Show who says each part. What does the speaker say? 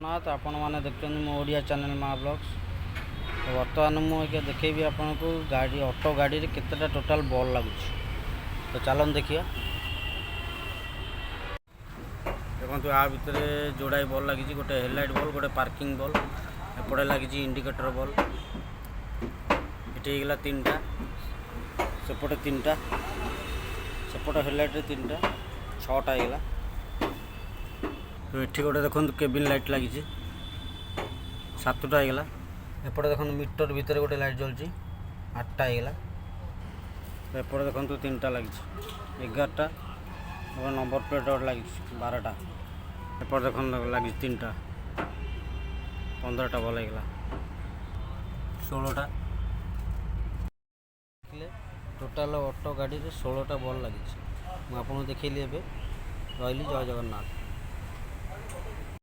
Speaker 1: जगन्नाथ आपण मैंने देखते मो ओडिया चैनल माँ ब्लॉग्स। तो बर्तमान मुझे देखेबी आपन को गाड़ी ऑटो गाड़ी रे केतेटा टोटाल बॉल लगुच। तो चलन देखिए देखो आ भितर जोड़ाई बॉल लगी गोटे हेडलाइट बॉल गोटे पार्किंग बॉल एपटे लगी इंडिकेटर बॉल ये तीन टा सेपटे तीन टा सेपटे हेडलाइट रे तीन टा छटा होगा। तो ये गोटे देखो केबिन लाइट लगी सातटा होगा। एपटे देखो मीटर भितर गोटे लाइट जलुची 8टा होगा। एपटे देखो तीन टा लगी 11टा और नंबर प्लेट लगी 12टा। एपटे देखो लगी 3टा 15टा भल होगा 16टा। टोटाल ऑटो गाड़ी रे 16टा बॉल लगी। मुझे आपको देखली रही। जय जगन्नाथ।